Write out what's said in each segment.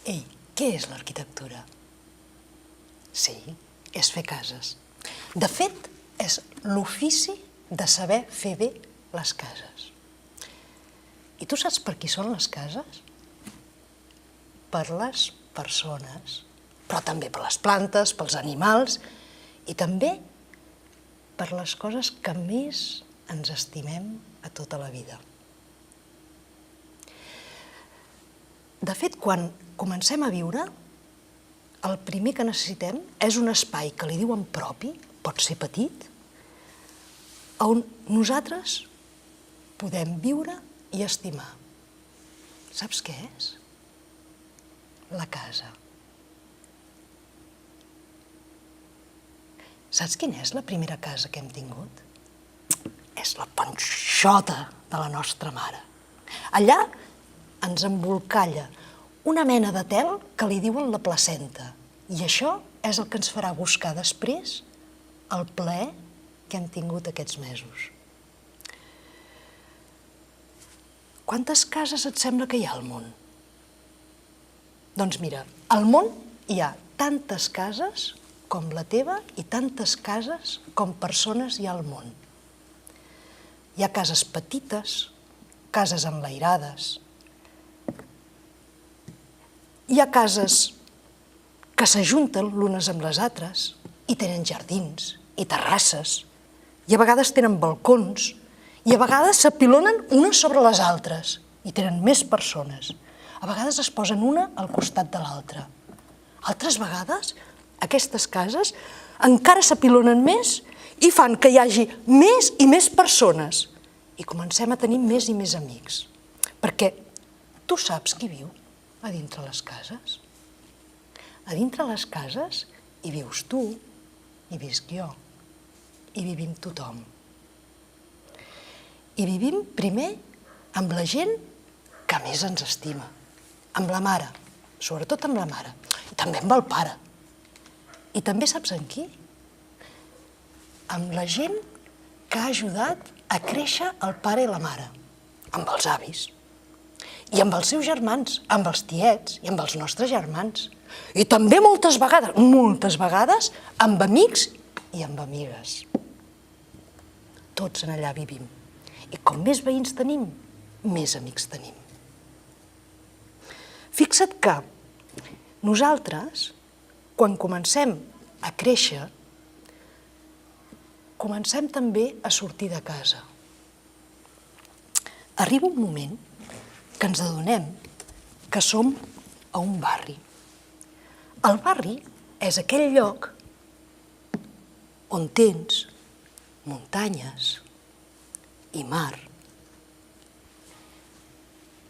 Ei, què és l'arquitectura? Sí, és fer cases. De fet, és l'ofici de saber fer bé les cases. I tu saps per qui són les cases? Per les persones, però també per les plantes, pels animals i també per les coses que més ens estimem a tota la vida. De fet, quan comencem a viure, el primer que necessitem és un espai que li diuen propi, pot ser petit, on nosaltres podem viure i estimar. Saps què és? La casa. Saps quina és la primera casa que hem tingut? És la panxota de la nostra mare. Allà ens embolcalla una mena de tel que li diuen la placenta. I això és el que ens farà buscar després el plaer que hem tingut aquests mesos. Quantes cases et sembla que hi ha al món? Doncs mira, al món hi ha tantes cases com la teva i tantes cases com persones hi ha al món. Hi ha cases petites, cases enlairades. Hi ha cases que s'ajunten l'unes amb les altres i tenen jardins i terrasses i a vegades tenen balcons i a vegades s'apilonen unes sobre les altres i tenen més persones. A vegades es posen una al costat de l'altra. Altres vegades aquestes cases encara s'apilonen més i fan que hi hagi més i més persones i comencem a tenir més i més amics. Perquè tu saps qui viu a dintre les cases? A dintre les cases hi vius tu, hi visc jo, hi vivim tothom. Hi vivim primer amb la gent que més ens estima, amb la mare, sobretot amb la mare, i també amb el pare. I també saps amb qui? Amb la gent que ha ajudat a créixer el pare i la mare, amb els avis. I amb els seus germans, amb els tiets i amb els nostres germans. I també moltes vegades, amb amics i amb amigues. Tots en allà vivim. I com més veïns tenim, més amics tenim. Fixa't que nosaltres, quan comencem a créixer, comencem també a sortir de casa. Arriba un moment que ens adonem que som a un barri. El barri és aquell lloc on tens muntanyes i mar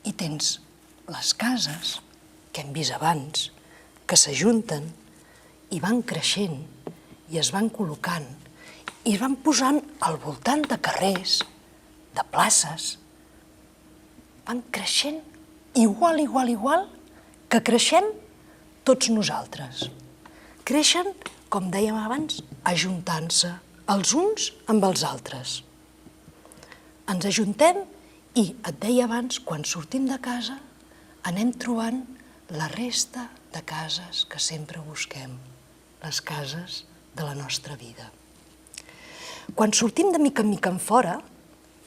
i tens les cases que hem vist abans, que s'ajunten i van creixent i es van col·locant i es van posant al voltant de carrers, de places. Van creixent igual que creixem tots nosaltres. Creixen, com dèiem abans, ajuntant-se els uns amb els altres. Ens ajuntem i, et deia abans, quan sortim de casa, anem trobant la resta de cases que sempre busquem, les cases de la nostra vida. Quan sortim de mica en mica en fora,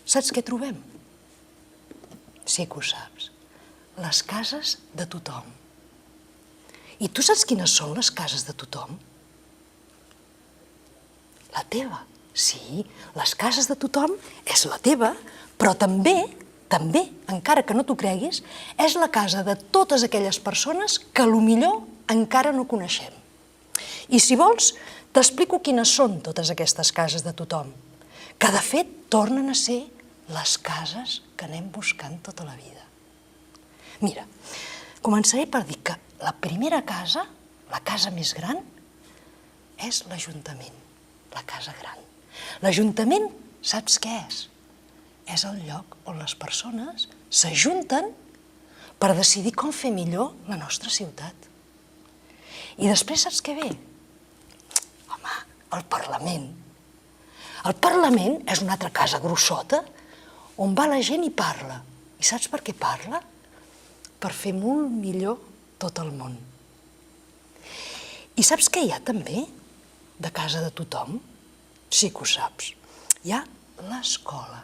saps què trobem? Sí que ho saps. Les cases de tothom. I tu saps quines són les cases de tothom? La teva. Sí, les cases de tothom és la teva, però també, encara que no t'ho creguis, és la casa de totes aquelles persones que potser encara no coneixem. I si vols, t'explico quines són totes aquestes cases de tothom, que de fet tornen a ser les cases que anem buscant tota la vida. Mira, començaré per dir que la primera casa, la casa més gran, és l'Ajuntament, la casa gran. L'Ajuntament, saps què és? És el lloc on les persones s'ajunten per decidir com fer millor la nostra ciutat. I després saps què ve? Home, el Parlament. El Parlament és una altra casa grossota on va la gent i parla. I saps per què parla? Per fer molt millor tot el món. I saps què hi ha també de casa de tothom? Sí que ho saps. Hi ha l'escola.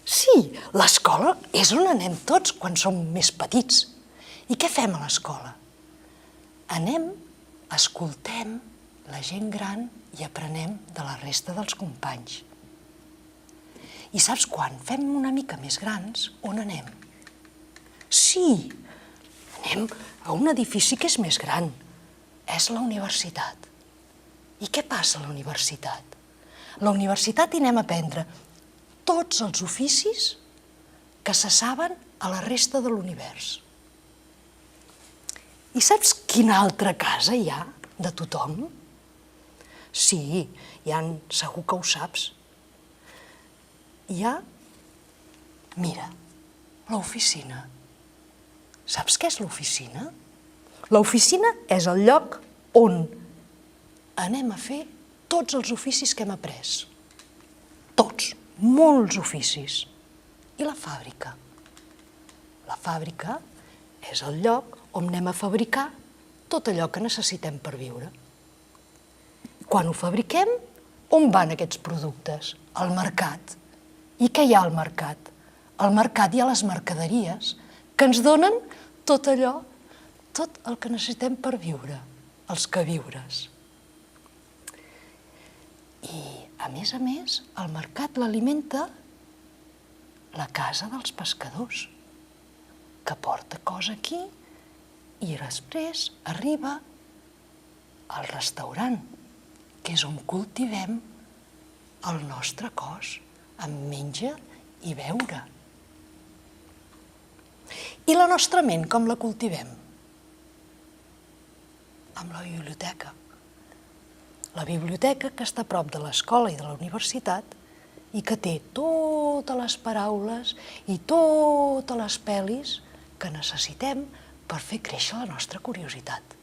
Sí, l'escola és on anem tots quan som més petits. I què fem a l'escola? Anem, escoltem la gent gran i aprenem de la resta dels companys. I saps quan fem una mica més grans, on anem? Sí, anem a un edifici que és més gran. És la universitat. I què passa a la universitat? A la universitat hi anem a aprendre tots els oficis que se saben a la resta de l'univers. I saps quina altra casa hi ha de tothom? Sí, segur que ho saps. Hi ha, mira, l'oficina. Saps què és l'oficina? L'oficina és el lloc on anem a fer tots els oficis que hem après. Tots, molts oficis. I la fàbrica? La fàbrica és el lloc on anem a fabricar tot allò que necessitem per viure. Quan ho fabriquem, on van aquests productes? Al mercat. I què hi ha al mercat? Al mercat hi ha les mercaderies que ens donen tot allò, tot el que necessitem per viure, els queviures. I, a més, el mercat l'alimenta la casa dels pescadors, que porta cosa aquí i després arriba al restaurant, que és on cultivem el nostre cos, amb menjar i beure. I la nostra ment, com la cultivem? Amb la biblioteca. La biblioteca que està a prop de l'escola i de la universitat i que té totes les paraules i totes les pel·lis que necessitem per fer créixer la nostra curiositat.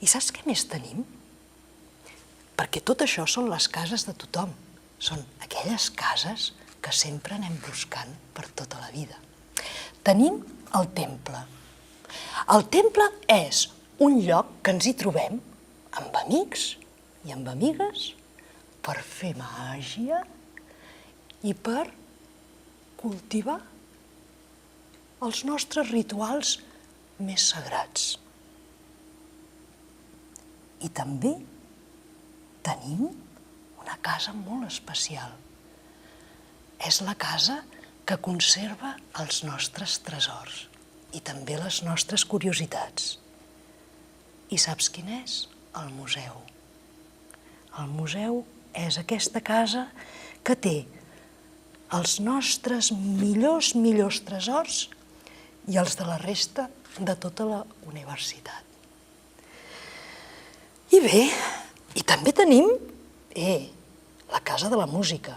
I saps què més tenim? Perquè tot això són les cases de tothom. Són aquelles cases que sempre anem buscant per tota la vida. Tenim el temple. El temple és un lloc que ens hi trobem amb amics i amb amigues per fer màgia i per cultivar els nostres rituals més sagrats. I també tenim una casa molt especial. És la casa que conserva els nostres tresors i també les nostres curiositats. I saps quin és? El museu. El museu és aquesta casa que té els nostres millors tresors i els de la resta de tota la universitat. I bé, i també tenim la Casa de la Música.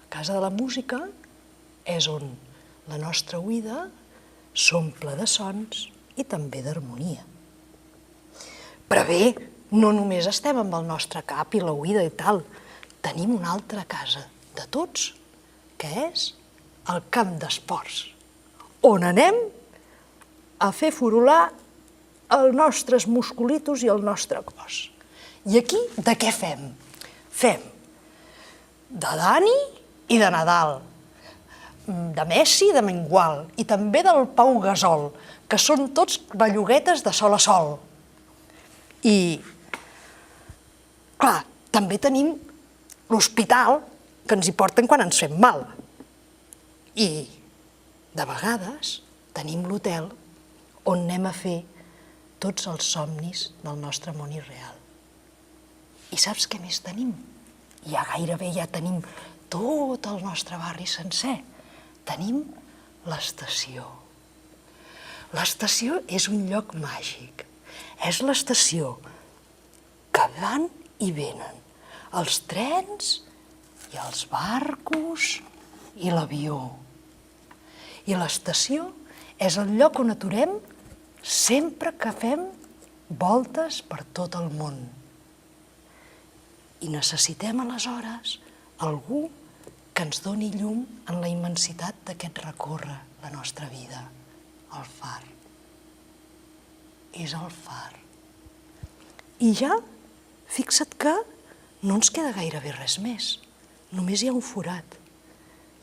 La Casa de la Música és on la nostra oïda s'omple de sons i també d'harmonia. Però bé, no només estem amb el nostre cap i l'oïda i tal. Tenim una altra casa de tots, que és el camp d'esports, on anem a fer furular els nostres musculitos i el nostre cos. I aquí de què fem? Fem de Dani i de Nadal, de Messi i de Mengual, i també del Pau Gasol, que són tots belluguetes de sol a sol. I, clar, també tenim l'hospital que ens hi porten quan ens fem mal. I, de vegades, tenim l'hotel on anem a fer tots els somnis del nostre món irreal. I saps què més tenim? Gairebé ja tenim tot el nostre barri sencer. Tenim l'estació. L'estació és un lloc màgic. És l'estació que van i venen els trens i els barcos i l'avió. I l'estació és el lloc on aturem sempre que fem voltes per tot el món. I necessitem aleshores algú que ens doni llum en la immensitat d'aquest recórrer la nostra vida. El far. És el far. I ja, fixa't que no ens queda gairebé res més. Només hi ha un forat.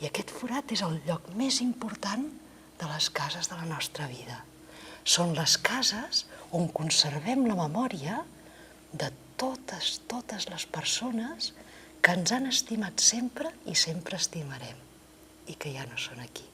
I aquest forat és el lloc més important de les cases de la nostra vida. Són les cases on conservem la memòria de totes les persones que ens han estimat sempre i sempre estimarem i que ja no són aquí.